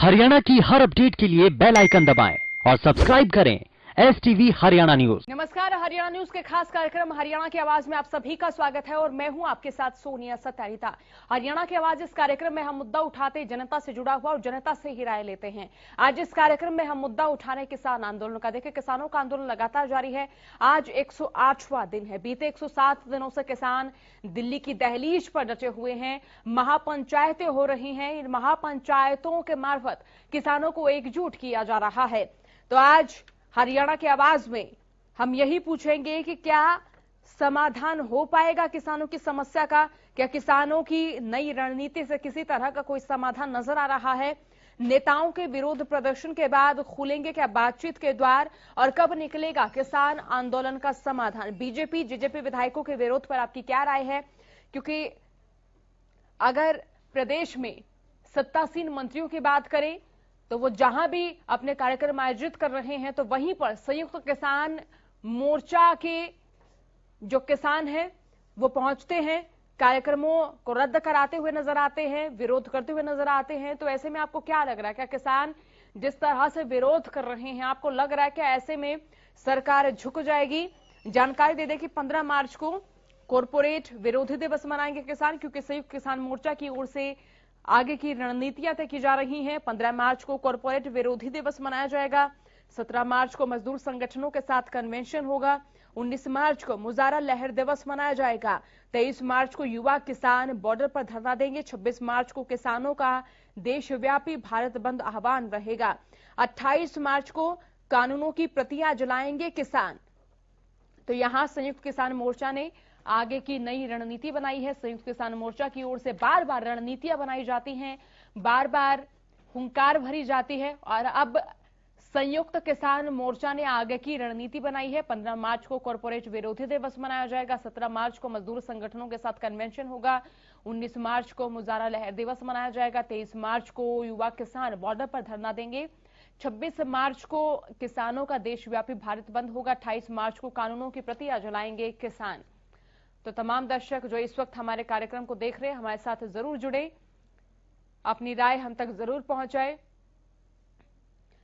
हरियाणा की हर अपडेट के लिए बेल आइकन दबाएं और सब्सक्राइब करें STV हरियाणा न्यूज। नमस्कार, हरियाणा न्यूज के खास कार्यक्रम हरियाणा की आवाज में आप सभी का स्वागत है और मैं हूं आपके साथ सोनिया सत्यारिता। हरियाणा की आवाज इस कार्यक्रम में हम मुद्दा उठाते जनता से जुड़ा हुआ और जनता से ही राय लेते हैं। आज इस कार्यक्रम में हम मुद्दा उठा रहे किसान आंदोलन का। देखिए, किसानों का आंदोलन लगातार जारी है। आज 108वां दिन है। बीते 107 दिनों से किसान दिल्ली की दहलीज पर डटे हुए हैं। महापंचायतें हो रही हैं। इन महापंचायतों के मार्फत किसानों को एकजुट किया जा रहा है। तो आज हरियाणा की आवाज में हम यही पूछेंगे कि क्या समाधान हो पाएगा किसानों की समस्या का? क्या किसानों की नई रणनीति से किसी तरह का कोई समाधान नजर आ रहा है? नेताओं के विरोध प्रदर्शन के बाद खुलेंगे क्या बातचीत के द्वार और कब निकलेगा किसान आंदोलन का समाधान? बीजेपी जेजेपी विधायकों के विरोध पर आपकी क्या राय है? क्योंकि अगर प्रदेश में सत्तासीन मंत्रियों की बात करें तो वो जहां भी अपने कार्यक्रम आयोजित कर रहे हैं तो वहीं पर संयुक्त किसान मोर्चा के जो किसान हैं वो पहुंचते हैं, कार्यक्रमों को रद्द कराते हुए नजर आते हैं, विरोध करते हुए नजर आते हैं। तो ऐसे में आपको क्या लग रहा है, क्या किसान जिस तरह से विरोध कर रहे हैं आपको लग रहा है कि ऐसे में सरकार झुक जाएगी? जानकारी दे दें कि 15 मार्च को कॉरपोरेट विरोधी दिवस मनाएंगे किसान, क्योंकि संयुक्त किसान मोर्चा की ओर से आगे की रणनीतियां तय की जा रही हैं। 15 मार्च को कॉरपोरेट विरोधी दिवस मनाया जाएगा। 17 मार्च को मजदूर संगठनों के साथ कन्वेंशन होगा। 19 मार्च को मुजारा लहर दिवस मनाया जाएगा। 23 मार्च को युवा किसान बॉर्डर पर धरना देंगे। 26 मार्च को किसानों का देशव्यापी भारत बंद आह्वान रहेगा। 28 मार्च को कानूनों की प्रतियां जलाएंगे किसान। तो यहां संयुक्त किसान मोर्चा ने आगे की नई रणनीति बनाई है। संयुक्त किसान मोर्चा की ओर से बार बार रणनीतियां बनाई जाती हैं, बार बार हुंकार भरी जाती है और अब संयुक्त किसान मोर्चा ने आगे की रणनीति बनाई है। 15 मार्च को कॉरपोरेट विरोधी दिवस मनाया जाएगा। 17 मार्च को मजदूर संगठनों के साथ कन्वेंशन होगा। 19 मार्च को मुजारा लहर दिवस मनाया जाएगा। 23 मार्च को युवा किसान बॉर्डर पर धरना देंगे। 26 मार्च को किसानों का देशव्यापी भारत बंद होगा। 28 मार्च को कानूनों की प्रतियां जलाएंगे किसान। तो तमाम दर्शक जो इस वक्त हमारे कार्यक्रम को देख रहे हैं हमारे साथ जरूर जुड़े, अपनी राय हम तक जरूर पहुंचाए।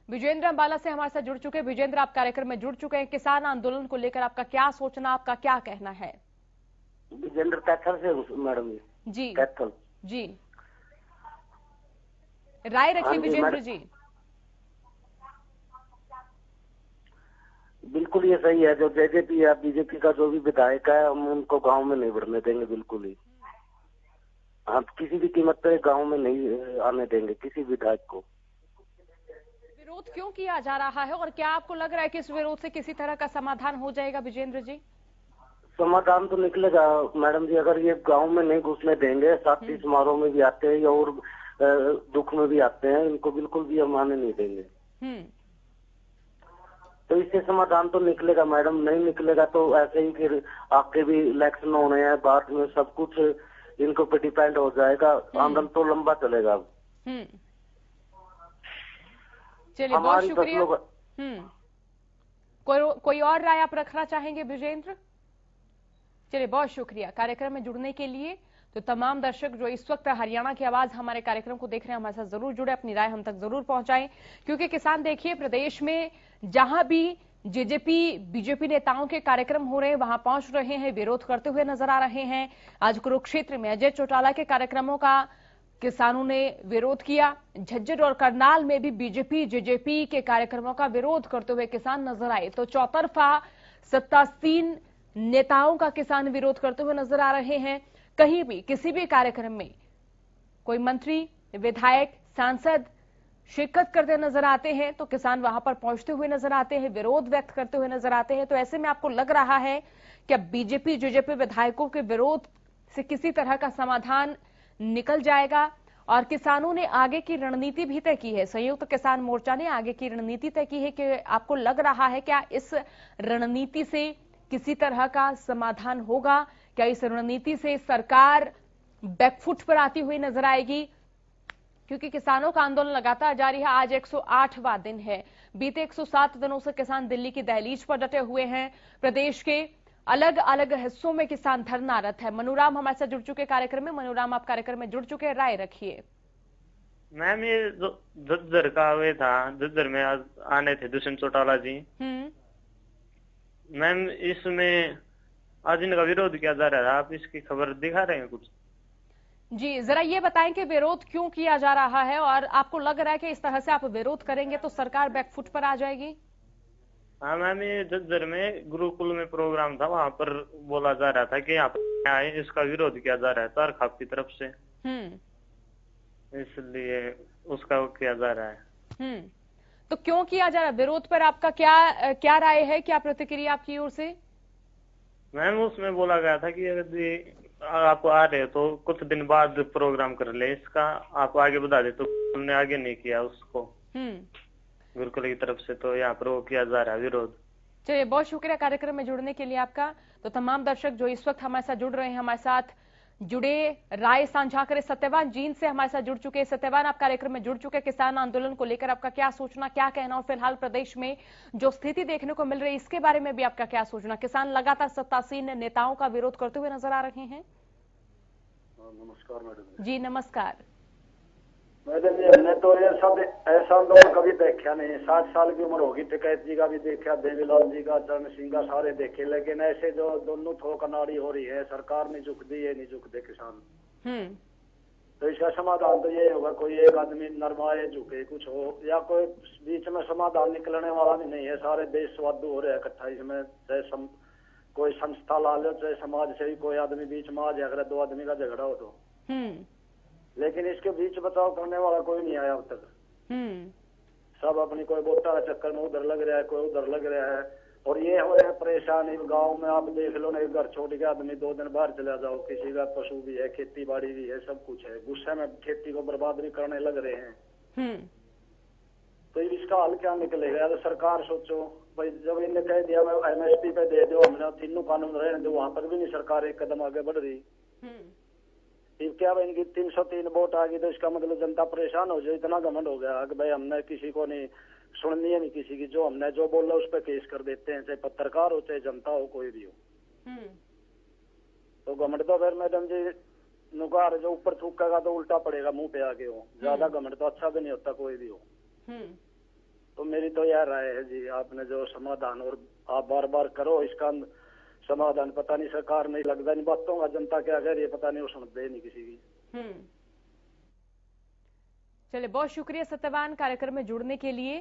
विजेंद्र अंबाला से हमारे साथ जुड़ चुके हैं। विजेंद्र, आप कार्यक्रम में जुड़ चुके हैं। किसान आंदोलन को लेकर आपका क्या सोचना, आपका क्या कहना है? विजेंद्र कैथल से मैडम जी कैथल जी, राय रखिए विजेंद्र जी। बिल्कुल ये सही है। जो जेजेपी या बीजेपी का जो भी विधायक है हम उनको गांव में नहीं बढ़ने देंगे, बिल्कुल ही। हम किसी भी कीमत पे गांव में नहीं आने देंगे किसी विधायक को। विरोध क्यों किया जा रहा है और क्या आपको लग रहा है कि इस विरोध से किसी तरह का समाधान हो जाएगा विजेंद्र जी? समाधान तो निकलेगा मैडम जी, अगर ये गांव में नहीं घुसने देंगे। साथी समारोह में भी आते हैं और दुख में भी आते हैं, इनको बिल्कुल भी हम आने नहीं देंगे। तो इससे समाधान तो निकलेगा मैडम। नहीं निकलेगा तो ऐसे ही फिर आपके भी इलेक्शन होने हैं, बाद में सब कुछ इनको पे डिपेंड हो जाएगा। आंदोलन तो लंबा चलेगा। चलिए, बहुत शुक्रिया। कोई और राय आप रखना चाहेंगे विजेंद्र? चलिए, बहुत शुक्रिया कार्यक्रम में जुड़ने के लिए। तो तमाम दर्शक जो इस वक्त हरियाणा की आवाज हमारे कार्यक्रम को देख रहे हैं हमारे साथ जरूर जुड़े, अपनी राय हम तक जरूर पहुंचाएं, क्योंकि किसान देखिए प्रदेश में जहां भी जेजेपी बीजेपी नेताओं के कार्यक्रम हो रहे हैं वहां पहुंच रहे हैं, विरोध करते हुए नजर आ रहे हैं। आज कुरुक्षेत्र में अजय चौटाला के कार्यक्रमों का किसानों ने विरोध किया। झज्जर और करनाल में भी बीजेपी जेजेपी के कार्यक्रमों का विरोध करते हुए किसान नजर आए। तो चौतरफा सत्तासीन नेताओं का किसान विरोध करते हुए नजर आ रहे हैं। कहीं भी किसी भी कार्यक्रम में कोई मंत्री, विधायक, सांसद शिरकत करते नजर आते हैं तो किसान वहां पर पहुंचते हुए नजर आते हैं, विरोध व्यक्त करते हुए नजर आते हैं। तो ऐसे में आपको लग रहा है कि बीजेपी जेजेपी विधायकों के विरोध से किसी तरह का समाधान निकल जाएगा और किसानों ने आगे की रणनीति भी तय की है। संयुक्त किसान मोर्चा ने आगे की रणनीति तय की है कि आपको लग रहा है क्या इस रणनीति से किसी तरह का समाधान होगा? क्या इस रणनीति से सरकार बैकफुट पर आती हुई नजर आएगी? क्योंकि किसानों का आंदोलन लगातार जारी है। आज 108वां दिन है। बीते 107 दिनों से किसान दिल्ली की दहलीज पर डटे हुए हैं। प्रदेश के अलग अलग हिस्सों में किसान धरनारत है। मनोराम हमारे साथ जुड़ चुके कार्यक्रम में। मनोराम, आप कार्यक्रम में जुड़ चुके हैं, राय रखिए। मैम ये जो झज्जर का वे था, झज्जर में आज आने थे दुष्यंत चौटाला जी। मैम इसमें आज इनका विरोध किया जा रहा है, आप इसकी खबर दिखा रहे हैं कुछ? जी जरा ये बताएं कि विरोध क्यों किया जा रहा है और आपको लग रहा है कि इस तरह से आप विरोध करेंगे तो सरकार बैकफुट पर आ जाएगी? हाँ मैम, ये झज्जर में गुरुकुल में प्रोग्राम था, वहाँ पर बोला जा रहा था कि यहाँ पर आए, इसका विरोध किया जा रहा है तारखाप की तरफ से, इसलिए उसका वो किया जा रहा है। तो क्यों किया जा रहा है विरोध पर? आपका क्या राय है, क्या प्रतिक्रिया आपकी ओर से? मैम उसमें बोला गया था कि यदि आप आ रहे हो तो कुछ दिन बाद प्रोग्राम कर ले, इसका आप आगे बढ़ा दे, तो हमने आगे नहीं किया उसको गुरुकुल की तरफ से, तो यहाँ पर वो किया जा रहा है विरोध। चलिए बहुत शुक्रिया कार्यक्रम में जुड़ने के लिए आपका। तो तमाम दर्शक जो इस वक्त हमारे साथ जुड़ रहे हैं, हमारे साथ जुड़े राय साझा करें। सत्यवान जींद से हमारे साथ जुड़ चुके हैं। सत्यवान, आप कार्यक्रम में जुड़ चुके हैं, किसान आंदोलन को लेकर आपका क्या सोचना, क्या कहना, और फिलहाल प्रदेश में जो स्थिति देखने को मिल रही है इसके बारे में भी आपका क्या सोचना? किसान लगातार सत्तासीन नेताओं का विरोध करते हुए नजर आ रहे हैं। नमस्कार मैडम जी नमस्कार। मैडम जी, हमने तो ये सब ऐसा आंदोलन कभी देखा नहीं। 60 साल की उम्र होगी, टिकैत जी का भी देखा, देवीलाल जी का, चरण सिंह का, सारे देखे, लेकिन ऐसे जो दोनों थोक नाड़ी हो रही है, सरकार नहीं झुकती, ये नहीं झुकते किसान। तो इसका समाधान तो ये होगा, कोई एक आदमी नरमाए झुके कुछ हो, या कोई बीच में समाधान निकलने वाला भी नहीं है। सारे देश स्वादु हो रहे हैं इकट्ठा, इसमें चाहे कोई संस्था ला लो, चाहे समाज से ही कोई आदमी बीच में आ जाए, 2 आदमी का झगड़ा हो तो। लेकिन इसके बीच बचाव करने वाला कोई नहीं आया अब तक। सब अपनी कोई वोटा के चक्कर में उधर लग रहा है, कोई उधर लग रहा है, और ये हो रहे हैं परेशानी। गांव में आप देख लो ना, एक घर छोड़ के आदमी 2 दिन बाहर चला जाओ, किसी का पशु भी है, खेती बाड़ी भी है, सब कुछ है, गुस्से में खेती को बर्बाद भी करने लग रहे हैं। तो इसका हल क्या निकलेगा? तो सरकार सोचो भाई, जब इन्हें कह दिया मैं MSP पे दे दो, हमने तीनों कानून रहे जो, वहां पर भी नहीं सरकार एक कदम आगे बढ़ रही। फिर क्या भाई, इनकी 303 वोट आ गई तो इसका मतलब जनता परेशान हो जाए, इतना घमंड हो गया कि भाई हमने किसी को नहीं सुननी है, नहीं किसी की, जो हमने जो बोला उस पर केस कर देते हैं, चाहे पत्रकार हो चाहे जनता हो, कोई भी हो। तो घमंड तो फिर मैडम जी नुकार जो ऊपर थूकेगा तो उल्टा पड़ेगा, मुंह पे आके हो। ज्यादा घमंड तो अच्छा भी नहीं होता, कोई भी हो। तो मेरी तो यह राय है जी, आपने जो समाधान, और आप बार बार करो इसका समाधान, पता नहीं सरकार नहीं लगता नहीं बातों का, जनता क्या कह रही है पता नहीं, वो सुनते नहीं किसी की। चलिए बहुत शुक्रिया सत्यवान कार्यक्रम में जुड़ने के लिए।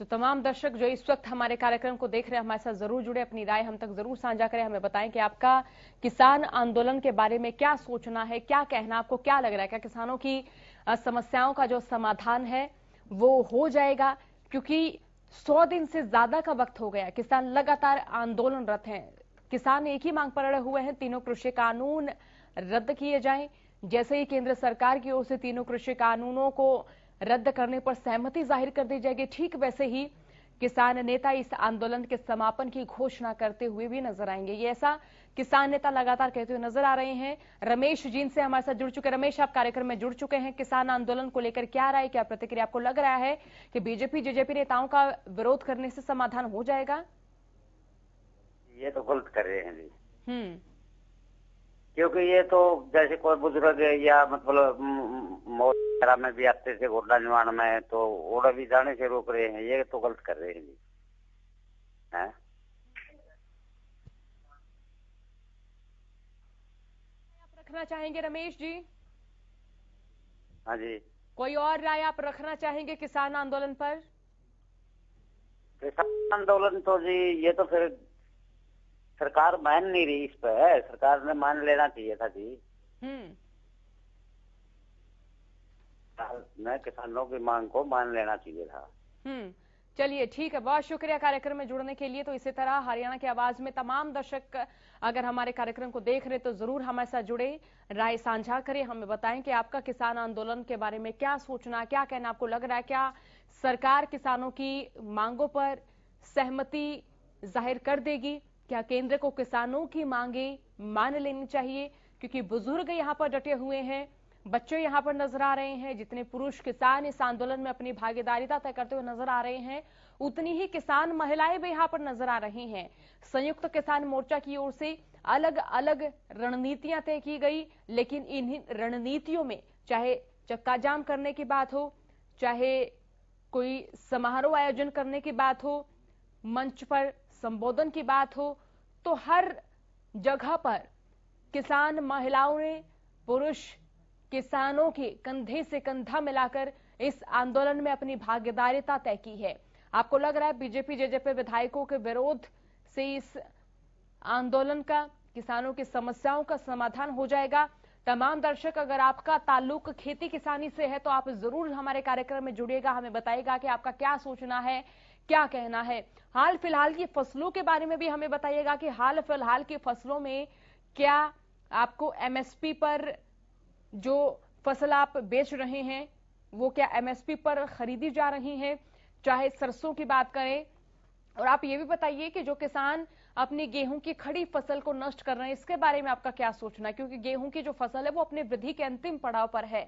तो तमाम दर्शक जो इस वक्त हमारे कार्यक्रम को देख रहे हैं, हमारे साथ जरूर जुड़े, अपनी राय हम तक जरूर साझा करें, हमें बताएं कि आपका किसान आंदोलन के बारे में क्या सोचना है, क्या कहना, आपको क्या लग रहा है, क्या किसानों की समस्याओं का जो समाधान है वो हो जाएगा? क्योंकि 100 दिन से ज्यादा का वक्त हो गया, किसान लगातार आंदोलनरत हैं। किसान एक ही मांग पर अड़े हुए हैं, तीनों कृषि कानून रद्द किए जाएं। जैसे ही केंद्र सरकार की ओर से तीनों कृषि कानूनों को रद्द करने पर सहमति जाहिर कर दी जाएगी, ठीक वैसे ही किसान नेता इस आंदोलन के समापन की घोषणा करते हुए भी नजर आएंगे। ये ऐसा किसान नेता लगातार कहते हुए नजर आ रहे हैं। रमेश जींद से हमारे साथ जुड़ चुके। रमेश, आप कार्यक्रम में जुड़ चुके हैं। किसान आंदोलन को लेकर क्या राय, क्या प्रतिक्रिया? आपको लग रहा है कि बीजेपी जेजेपी नेताओं का विरोध करने से समाधान हो जाएगा? ये तो गलत कर रहे हैं जी। क्योंकि ये तो जैसे कोई बुजुर्ग या मतलब मौत में भी आते थे, घोड़ा निवाण में, तो ओड़ा भी जाने से रोक रहे हैं, ये तो गलत कर रहे हैं जी। हैं? आप रखना चाहेंगे रमेश जी? हाँ जी। कोई और राय आप रखना चाहेंगे किसान आंदोलन पर? किसान आंदोलन तो जी ये तो फिर सरकार मान नहीं रही, इस पर सरकार ने मान लेना चाहिए था जी। मैं किसानों की मांग को मान लेना चाहिए था। चलिए ठीक है, बहुत शुक्रिया कार्यक्रम में जुड़ने के लिए। तो इसी तरह हरियाणा की आवाज में तमाम दर्शक अगर हमारे कार्यक्रम को देख रहे तो जरूर हमारे साथ जुड़े, राय साझा करें, हमें बताएं कि आपका किसान आंदोलन के बारे में क्या सोचना, क्या कहना, आपको लग रहा है क्या सरकार किसानों की मांगों पर सहमति जाहिर कर देगी? क्या केंद्र को किसानों की मांगे मान लेनी चाहिए? क्योंकि बुजुर्ग यहाँ पर डटे हुए हैं, बच्चे यहाँ पर नजर आ रहे हैं, जितने पुरुष किसान इस आंदोलन में अपनी भागीदारिता तय करते हुए नजर आ रहे हैं, उतनी ही किसान महिलाएं भी यहाँ पर नजर आ रही हैं। संयुक्त किसान मोर्चा की ओर से अलग अलग रणनीतियां तय की गई, लेकिन इन रणनीतियों में चाहे चक्का जाम करने की बात हो, चाहे कोई समारोह आयोजन करने की बात हो, मंच पर संबोधन की बात हो, तो हर जगह पर किसान महिलाओं ने, पुरुष किसानों के कंधे से कंधा मिलाकर इस आंदोलन में अपनी भागीदारिता तय की है। आपको लग रहा है बीजेपी जेजेपी विधायकों के विरोध से इस आंदोलन का, किसानों की समस्याओं का समाधान हो जाएगा? तमाम दर्शक, अगर आपका ताल्लुक खेती किसानी से है तो आप जरूर हमारे कार्यक्रम में जुड़िएगा, हमें बताइएगा कि आपका क्या सोचना है, क्या कहना है। हाल फिलहाल की फसलों के बारे में भी हमें बताइएगा कि हाल फिलहाल की फसलों में क्या आपको एमएसपी पर जो फसल आप बेच रहे हैं वो क्या एमएसपी पर खरीदी जा रही है, चाहे सरसों की बात करें। और आप ये भी बताइए कि जो किसान अपनी गेहूं की खड़ी फसल को नष्ट कर रहे हैं, इसके बारे में आपका क्या सोचना है, क्योंकि गेहूं की जो फसल है वो अपने वृद्धि के अंतिम पड़ाव पर है।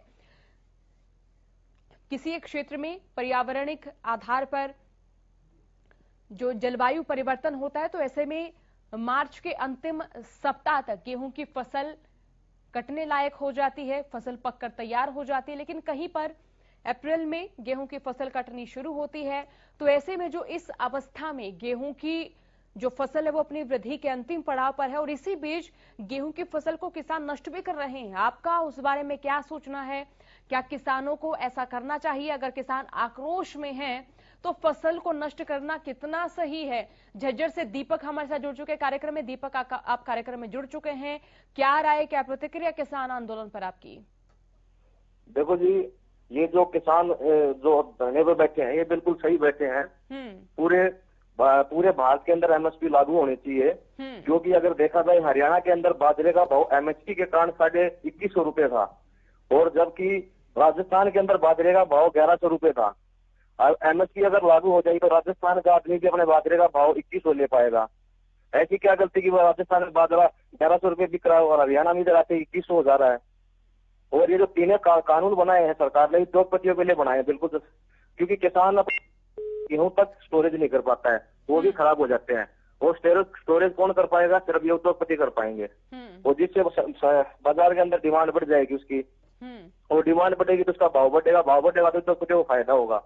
किसी एक क्षेत्र में पर्यावरणिक आधार पर जो जलवायु परिवर्तन होता है, तो ऐसे में मार्च के अंतिम सप्ताह तक गेहूं की फसल कटने लायक हो जाती है, फसल पककर तैयार हो जाती है, लेकिन कहीं पर अप्रैल में गेहूं की फसल कटनी शुरू होती है। तो ऐसे में जो इस अवस्था में गेहूं की जो फसल है वो अपनी वृद्धि के अंतिम पड़ाव पर है और इसी बीच गेहूं की फसल को किसान नष्ट भी कर रहे हैं। आपका उस बारे में क्या सोचना है? क्या किसानों को ऐसा करना चाहिए? अगर किसान आक्रोश में हैं तो फसल को नष्ट करना कितना सही है? झज्जर से दीपक हमारे साथ जुड़ चुके कार्यक्रम में। दीपक, आप कार्यक्रम में जुड़ चुके हैं, क्या राय, क्या प्रतिक्रिया किसान आंदोलन पर आपकी? देखो जी, ये जो किसान जो धरने पर बैठे हैं ये बिल्कुल सही बैठे हैं। पूरे भारत के अंदर एमएसपी लागू होनी चाहिए, क्योंकि अगर देखा जाए हरियाणा के अंदर बाजरे का भाव एमएसपी के कारण 2150 रुपए था और जबकि राजस्थान के अंदर बाजरे का भाव 1100 रुपए था। एमएसपी अगर लागू हो जाएगी तो राजस्थान का आदमी भी अपने बाजरे का भाव 2100 ले पाएगा। ऐसी क्या गलती की राजस्थान में बाजरा 1100 रुपए बिक रहा है और हरियाणा में इधर आते 2100 हो जा रहा है। और ये जो तीनों कानून बनाए हैं सरकार ने उद्योगपतियों के लिए बनाए हैं, बिल्कुल, क्योंकि किसान गेहूं तक स्टोरेज नहीं कर पाता है, वो भी खराब हो जाते हैं। और स्टोरेज कौन कर पाएगा? सिर्फ ये उद्योगपति कर पाएंगे। और जिससे बाजार के अंदर डिमांड बढ़ जाएगी उसकी, और डिमांड बढ़ेगी तो उसका भाव बढ़ेगा, भाव बढ़ेगा तो उद्योगपति को फायदा होगा।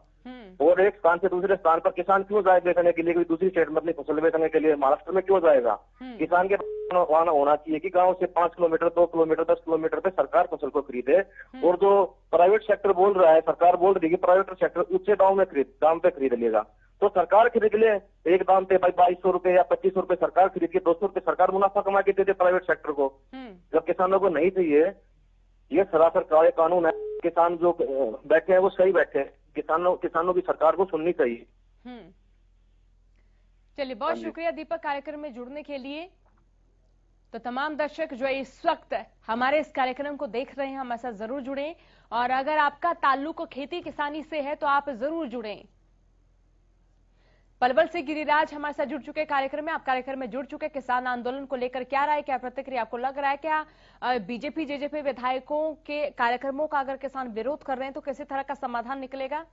और एक स्थान से दूसरे स्थान पर किसान क्यों जाए बेचने के लिए? दूसरी स्टेट में अपनी फसल बेचने के लिए महाराष्ट्र में क्यों जाएगा? किसान के वहां होना चाहिए कि गांव से 5 किलोमीटर 2 किलोमीटर 10 किलोमीटर पे सरकार फसल को खरीदे। और जो प्राइवेट सेक्टर बोल रहा है, सरकार बोल रही है कि प्राइवेट सेक्टर ऊंचे दाम पे खरीद लेगा, तो सरकार खरीद ले एक दाम पे, भाई 2200 रुपए या 2500 रुपए सरकार खरीद के 200 रुपए सरकार मुनाफा कमा के दे दे प्राइवेट सेक्टर को, जब किसानों को नहीं चाहिए। ये सरासर काले कानून है। किसान जो बैठे हैं वो सही बैठे हैं, किसानों की सरकार को सुननी चाहिए। चलिए, बहुत शुक्रिया दीपक कार्यक्रम में जुड़ने के लिए। तो तमाम दर्शक जो इस वक्त हमारे इस कार्यक्रम को देख रहे हैं, हमारे साथ जरूर जुड़ें, और अगर आपका ताल्लुक खेती किसानी से है तो आप जरूर जुड़ें। पलवल से गिरिराज हमारे साथ जुड़ चुके कार्यक्रम में। आप कार्यक्रम में जुड़ चुके, किसान आंदोलन को लेकर क्या राय, क्या प्रतिक्रिया? आपको लग रहा है क्या बीजेपी जेजेपी विधायकों के कार्यक्रमों का अगर किसान विरोध कर रहे हैं तो किसी तरह का समाधान निकलेगा?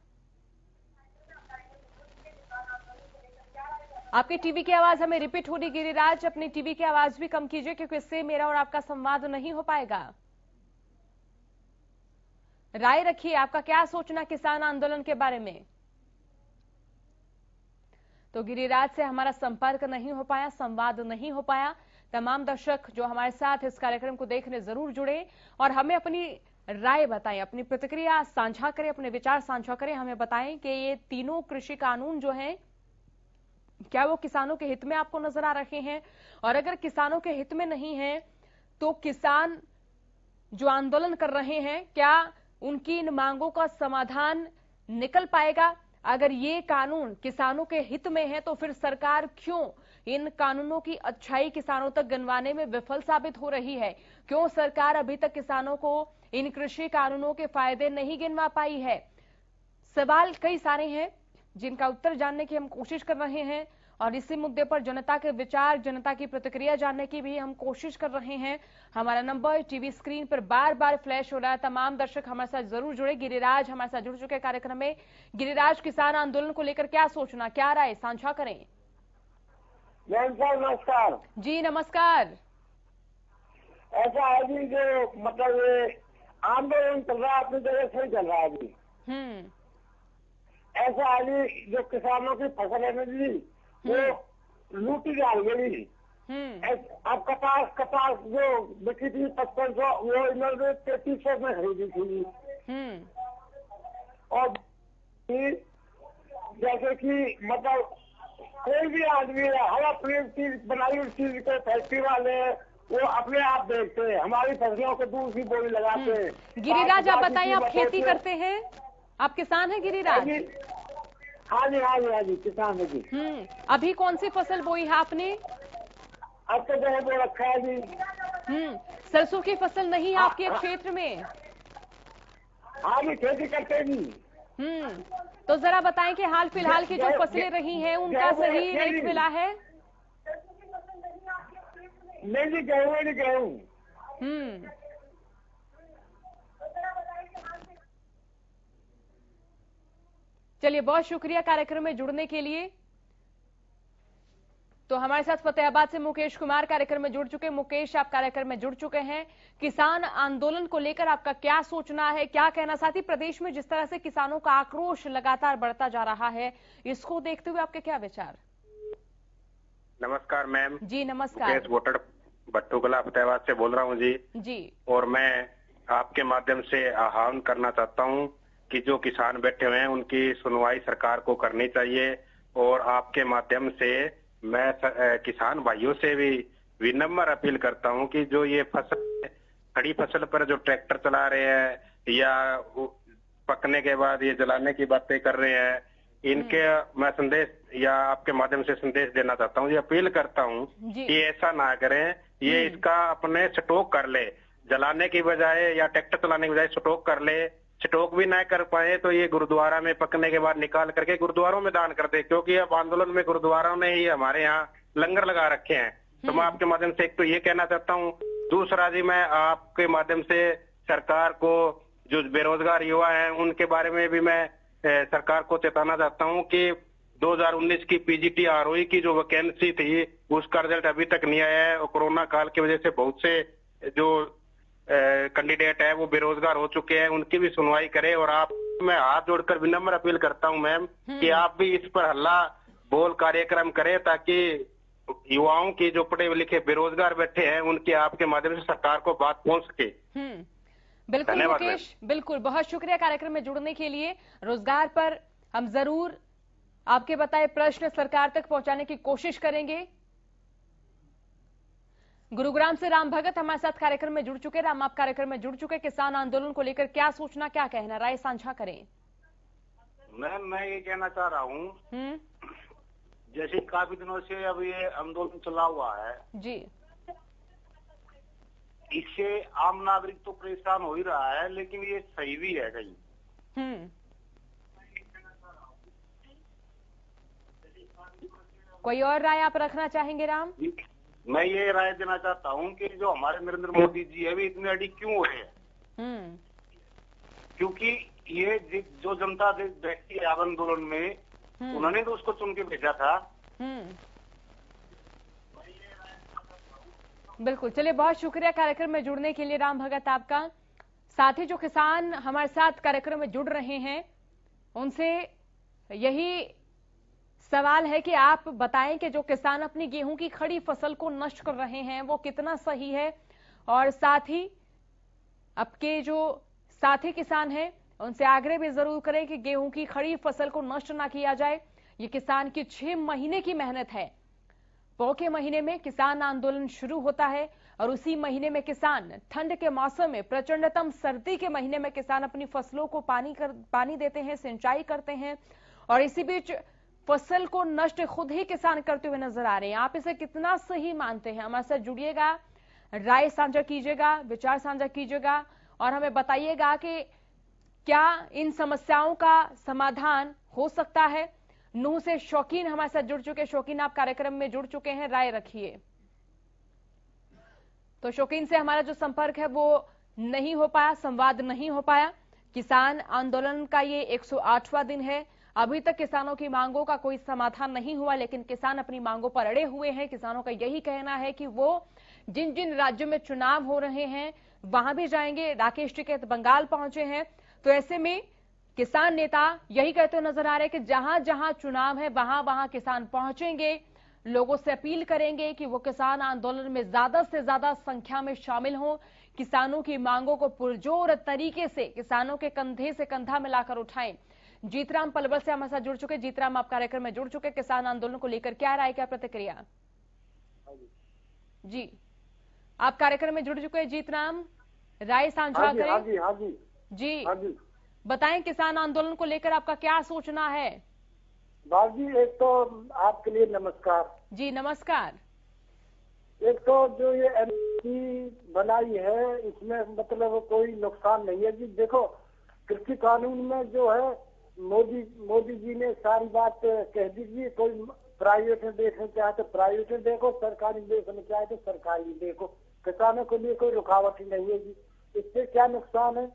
आपकी टीवी की आवाज हमें रिपीट हो रही गिरिराज, अपनी टीवी की आवाज भी कम कीजिए क्योंकि इससे मेरा और आपका संवाद नहीं हो पाएगा। राय रखिए, आपका क्या सोचना किसान आंदोलन के बारे में? तो गिरिराज से हमारा संपर्क नहीं हो पाया, संवाद नहीं हो पाया। तमाम दर्शक जो हमारे साथ इस कार्यक्रम को देखने जरूर जुड़े और हमें अपनी राय बताएं, अपनी प्रतिक्रिया साझा करें, अपने विचार साझा करें। हमें बताएं कि ये तीनों कृषि कानून जो हैं क्या वो किसानों के हित में आपको नजर आ रहे हैं? और अगर किसानों के हित में नहीं है तो किसान जो आंदोलन कर रहे हैं, क्या उनकी इन मांगों का समाधान निकल पाएगा? अगर ये कानून किसानों के हित में है तो फिर सरकार क्यों इन कानूनों की अच्छाई किसानों तक गिनवाने में विफल साबित हो रही है? क्यों सरकार अभी तक किसानों को इन कृषि कानूनों के फायदे नहीं गिनवा पाई है? सवाल कई सारे हैं जिनका उत्तर जानने की हम कोशिश कर रहे हैं और इसी मुद्दे पर जनता के विचार, जनता की प्रतिक्रिया जानने की भी हम कोशिश कर रहे हैं। हमारा नंबर टीवी स्क्रीन पर बार बार फ्लैश हो रहा है। तमाम दर्शक हमारे साथ जरूर जुड़े। गिरिराज हमारे साथ जुड़ चुके कार्यक्रम में। गिरिराज, किसान आंदोलन को लेकर क्या सोचना, क्या राय साझा करें? नमस्कार जी, नमस्कार। ऐसा है जी जो मतलब आंदोलन चल रहा है, अपनी जगह सही चल रहा है अभी। ऐसा है जो किसानों की फसल है ना जी, वो लूटी जा रही है। अब कपास जो बिकी थी 5500, वो इन्होंने 3300 में खरीदी थी। और जैसे कि मतलब कोई भी आदमी है, हम अपनी चीज बनाई हुई चीज को फैक्ट्री वाले वो अपने आप देखते हैं, हमारी फसलों को दूसरी बोली लगाते हैं। गिरिराज, आप बताइए, आप खेती करते हैं, आप किसान हैं गिरिराज? हाँ जी किसान है जी। अभी कौन सी फसल बोई है आपने? अब तो जो है वो रखा है जी। सरसों की फसल नहीं है आपके क्षेत्र में? हाँ जी, खेती करते हैं जी। तो जरा बताएं कि हाल फिलहाल की जो फसलें रही हैं उनका सही रेट मिला है? नहीं जी, गेहूँ। चलिए, बहुत शुक्रिया कार्यक्रम में जुड़ने के लिए। तो हमारे साथ फतेहाबाद से मुकेश कुमार कार्यक्रम में जुड़ चुके। मुकेश, आप कार्यक्रम में जुड़ चुके हैं। किसान आंदोलन को लेकर आपका क्या सोचना है, क्या कहना? साथ ही प्रदेश में जिस तरह से किसानों का आक्रोश लगातार बढ़ता जा रहा है, इसको देखते हुए आपके क्या विचार? नमस्कार मैम जी। नमस्कार। मुकेश वोटर भट्टूकला फतेहाबाद से बोल रहा हूँ जी। और मैं आपके माध्यम से आह्वान करना चाहता हूँ कि जो किसान बैठे हुए हैं उनकी सुनवाई सरकार को करनी चाहिए। और आपके माध्यम से मैं किसान भाइयों से भी विनम्र अपील करता हूं कि जो ये फसल, खड़ी फसल पर जो ट्रैक्टर चला रहे हैं या पकने के बाद ये जलाने की बातें कर रहे हैं, इनके मैं संदेश या आपके माध्यम से संदेश देना चाहता हूं, ये अपील करता हूं कि ऐसा ना करें। ये इसका अपने स्टॉक कर ले, जलाने की बजाय या ट्रैक्टर चलाने की बजाय स्टॉक कर ले। स्टॉक भी ना कर पाए तो ये गुरुद्वारा में पकने के बाद निकाल करके गुरुद्वारों में दान कर दे, क्योंकि अब आंदोलन में गुरुद्वारों ने ही हमारे यहाँ लंगर लगा रखे हैं। तो मैं आपके माध्यम से एक तो ये कहना चाहता हूँ। दूसरा जी, मैं आपके माध्यम से सरकार को, जो बेरोजगार युवा हैं उनके बारे में भी मैं सरकार को चेताना चाहता हूँ कि 2019 की पीजीटी आरओई की जो वैकेंसी थी उसका रिजल्ट अभी तक नहीं आया है। और कोरोना काल की वजह से बहुत से जो कैंडिडेट है वो बेरोजगार हो चुके हैं, उनकी भी सुनवाई करें। और आप, मैं हाथ जोड़कर विनम्र अपील करता हूं मैम कि आप भी इस पर हल्ला बोल कार्यक्रम करें, ताकि युवाओं की जो पढ़े लिखे बेरोजगार बैठे हैं उनके आपके माध्यम से सरकार को बात पहुंच सके। बिल्कुल मुकेश, बिल्कुल, बहुत शुक्रिया कार्यक्रम में जुड़ने के लिए। रोजगार पर हम जरूर आपके बताए प्रश्न सरकार तक पहुंचाने की कोशिश करेंगे। गुरुग्राम से राम भगत हमारे साथ कार्यक्रम में जुड़ चुके। राम, आप कार्यक्रम में जुड़ चुके। किसान आंदोलन को लेकर क्या सोचना, क्या कहना, राय साझा करें। मैम, मैं ये कहना चाह रहा हूँ, जैसे काफी दिनों से अब ये आंदोलन चला हुआ है जी, इससे आम नागरिक तो परेशान हो ही रहा है, लेकिन ये सही भी है कहीं। कोई और राय आप रखना चाहेंगे राम? मैं ये राय देना चाहता हूँ कि जो हमारे नरेंद्र मोदी जी है, वे इतने अडिग क्यों हो रहे हैं? क्योंकि ये जो जनता बैठी है आंदोलन में, उन्होंने तो उसको चुन के भेजा था। बिल्कुल। चलिए, बहुत शुक्रिया कार्यक्रम में जुड़ने के लिए राम भगत आपका। साथ ही जो किसान हमारे साथ कार्यक्रम में जुड़ रहे हैं उनसे यही सवाल है कि आप बताएं कि जो किसान अपनी गेहूं की खड़ी फसल को नष्ट कर रहे हैं वो कितना सही है। और साथ ही आपके जो साथी किसान हैं उनसे आग्रह भी जरूर करें कि गेहूं की खड़ी फसल को नष्ट ना किया जाए। ये किसान की 6 महीने की मेहनत है। पौ के महीने में किसान आंदोलन शुरू होता है और उसी महीने में किसान, ठंड के मौसम में, प्रचंडतम सर्दी के महीने में किसान अपनी फसलों को पानी देते हैं, सिंचाई करते हैं और इसी बीच फसल को नष्ट खुद ही किसान करते हुए नजर आ रहे हैं। आप इसे कितना सही मानते हैं? हमारे साथ जुड़िएगा, राय साझा कीजिएगा, विचार साझा कीजिएगा और हमें बताइएगा कि क्या इन समस्याओं का समाधान हो सकता है। नूह से शौकीन हमारे साथ जुड़ चुके। शौकीन, आप कार्यक्रम में जुड़ चुके हैं, राय रखिए। तो शौकीन से हमारा जो संपर्क है वो नहीं हो पाया, संवाद नहीं हो पाया। किसान आंदोलन का ये 108वां दिन है। अभी तक किसानों की मांगों का कोई समाधान नहीं हुआ, लेकिन किसान अपनी मांगों पर अड़े हुए हैं। किसानों का यही कहना है कि वो जिन जिन राज्यों में चुनाव हो रहे हैं वहां भी जाएंगे। राकेश टिकैत बंगाल पहुंचे हैं, तो ऐसे में किसान नेता यही कहते नजर आ रहे हैं कि जहां जहां चुनाव है वहां वहां किसान पहुंचेंगे, लोगों से अपील करेंगे कि वो किसान आंदोलन में ज्यादा से ज्यादा संख्या में शामिल हों, किसानों की मांगों को पुरजोर तरीके से किसानों के कंधे से कंधा मिलाकर उठाएं। जीतराम पलवल से हमारे साथ जुड़ चुके। जीतराम, आप कार्यक्रम में जुड़ चुके, किसान आंदोलन को लेकर क्या राय, क्या प्रतिक्रिया? जी, आप कार्यक्रम में जुड़ चुके। जीतराम, राय साझा करें। हाँ जी, बताएं किसान आंदोलन को लेकर आपका क्या सोचना है? बाबू जी, एक तो आपके लिए नमस्कार। जी नमस्कार। एक तो जो ये एमएसपी बनाई है इसमें मतलब कोई नुकसान नहीं है जी। देखो, कृषि कानून में जो है मोदी जी ने सारी बात कह दी जी, कोई प्राइवेट में देखना चाहे तो प्राइवेट में देखो, सरकारी में देखना चाहे तो सरकारी में देखो, किसानों के लिए कोई रुकावट ही नहीं है जी। इससे क्या नुकसान है?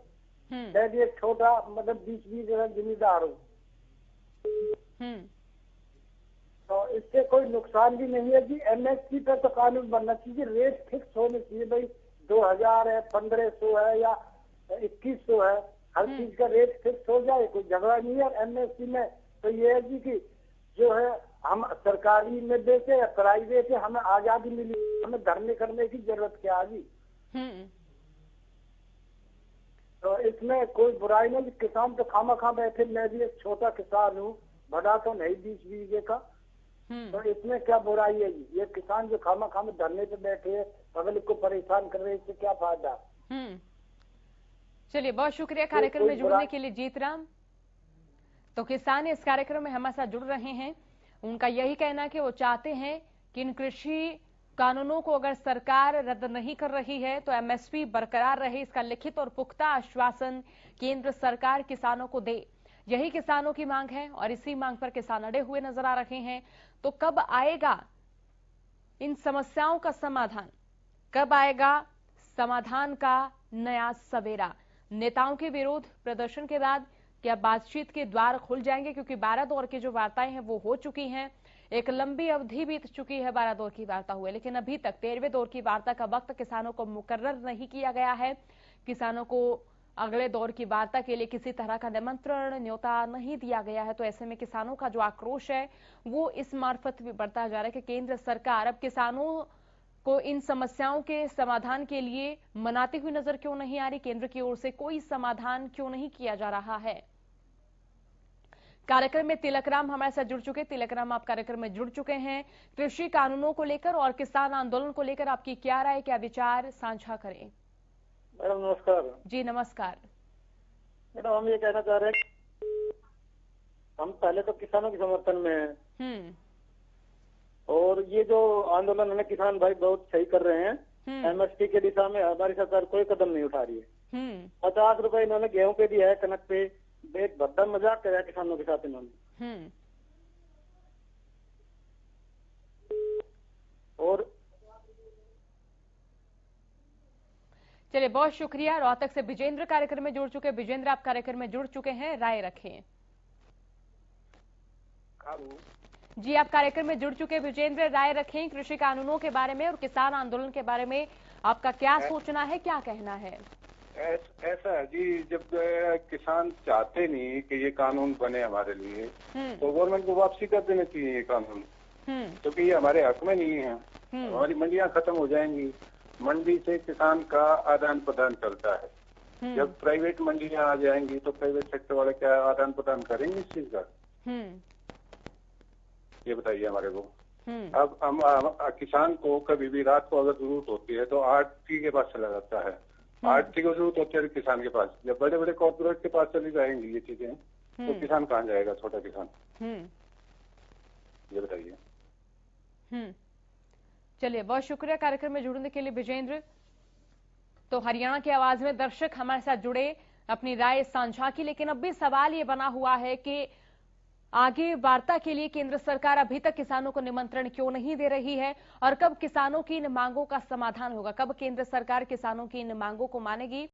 मैं भी एक छोटा मतलब 20-20 जमींदार हूँ, तो इससे कोई नुकसान भी नहीं है जी। एमएसपी पर तो कानून बनना चाहिए, रेट फिक्स होने चाहिए भाई, 2000 है, 1500 है या 2100 है, हर चीज का रेट फिक्स हो जाए, कोई झगड़ा नहीं है। एमएसपी में तो ये है जी कि जो है हम सरकारी में बेचे या प्राइवेट है, हमें आजादी मिली, हमें धरने करने की जरूरत क्या है जी। तो इसमें कोई बुराई नहीं, किसान तो खामा बैठे, मैं भी एक छोटा किसान हूँ, बड़ा तो नहीं 20 बीघे का, तो इसमें क्या बुराई है जी? ये किसान जो खामा धरने पे बैठे पब्लिक को परेशान कर रहे हैं, इससे क्या फायदा? चलिए, बहुत शुक्रिया कार्यक्रम में जुड़ने के लिए जीतराम। तो किसान इस कार्यक्रम में हमारे साथ जुड़ रहे हैं, उनका यही कहना है कि वो चाहते हैं कि इन कृषि कानूनों को अगर सरकार रद्द नहीं कर रही है तो एमएसपी बरकरार रहे, इसका लिखित और पुख्ता आश्वासन केंद्र सरकार किसानों को दे। यही किसानों की मांग है और इसी मांग पर किसान अड़े हुए नजर आ रहे हैं। तो कब आएगा इन समस्याओं का समाधान, कब आएगा समाधान का नया सवेरा? नेताओं के विरोध प्रदर्शन के बाद क्या बातचीत के द्वार खुल जाएंगे? क्योंकि 12 दौर की जो वार्ताएं हैं वो हो चुकी हैं, एक लंबी अवधि बीत चुकी है 12 दौर की वार्ता हुए, लेकिन अभी तक 13वें दौर की वार्ता का वक्त किसानों को मुकर्रर नहीं किया गया है। किसानों को अगले दौर की वार्ता के लिए किसी तरह का निमंत्रण न्योता नहीं दिया गया है। तो ऐसे में किसानों का जो आक्रोश है वो इस मार्फत भी बढ़ता जा रहा है कि केंद्र सरकार अब किसानों को इन समस्याओं के समाधान के लिए मनाती हुई नजर क्यों नहीं आ रही, केंद्र की ओर से कोई समाधान क्यों नहीं किया जा रहा है। कार्यक्रम में तिलकराम हमारे साथ जुड़ चुके। तिलकराम, आप कार्यक्रम में जुड़ चुके हैं, कृषि कानूनों को लेकर और किसान आंदोलन को लेकर आपकी क्या राय, क्या विचार साझा करें? मैडम नमस्कार। जी नमस्कार। मैडम, हम ये कहना चाह रहे हैं, हम पहले तो किसानों के समर्थन में हैं, और ये जो आंदोलन है किसान भाई बहुत सही कर रहे हैं। एमएसपी के दिशा में हमारी सरकार कोई कदम नहीं उठा रही है। 50 रुपए इन्होंने गेहूं पे दिया है, कनक पे, एक भद्दा मजाक कराया किसानों के साथ इन्होंने। और चलिए, बहुत शुक्रिया। रोहतक से विजेंद्र कार्यक्रम में जुड़ चुके। विजेंद्र, आप कार्यक्रम में जुड़ चुके हैं, राय रखें। जी, आप कार्यक्रम में जुड़ चुके विजेंद्र, राय रखें कृषि कानूनों के बारे में और किसान आंदोलन के बारे में आपका क्या सोचना है, क्या कहना है? ऐसा है जी, जब किसान चाहते नहीं कि ये कानून बने हमारे लिए, तो गवर्नमेंट को वापसी कर देना चाहिए ये कानून, क्योंकि ये हमारे हक में नहीं है। हमारी मंडियां खत्म हो जाएंगी, मंडी से किसान का आदान प्रदान चलता है। जब प्राइवेट मंडियां आ जाएंगी तो प्राइवेट सेक्टर वाले क्या आदान प्रदान करेंगे इस चीज का? ये बताइए हमारे को। अब हम किसान को कभी भी रात को अगर जरूरत होती है तो आरटी के पास चला जाता है, आरटी को जरूरत होती है किसान के पास। जब बड़े बड़े कॉर्पोरेट के पास चली जाएंगी ये चीजें, तो किसान कहाँ जाएगा, छोटा किसान? ये बताइए। चलिए, बहुत शुक्रिया कार्यक्रम में जुड़ने के लिए विजेंद्र। तो हरियाणा की आवाज में दर्शक हमारे साथ जुड़े, अपनी राय साझा की, लेकिन अब भी सवाल ये बना हुआ है कि आगे वार्ता के लिए केंद्र सरकार अभी तक किसानों को निमंत्रण क्यों नहीं दे रही है और कब किसानों की इन मांगों का समाधान होगा, कब केंद्र सरकार किसानों की इन मांगों को मानेगी?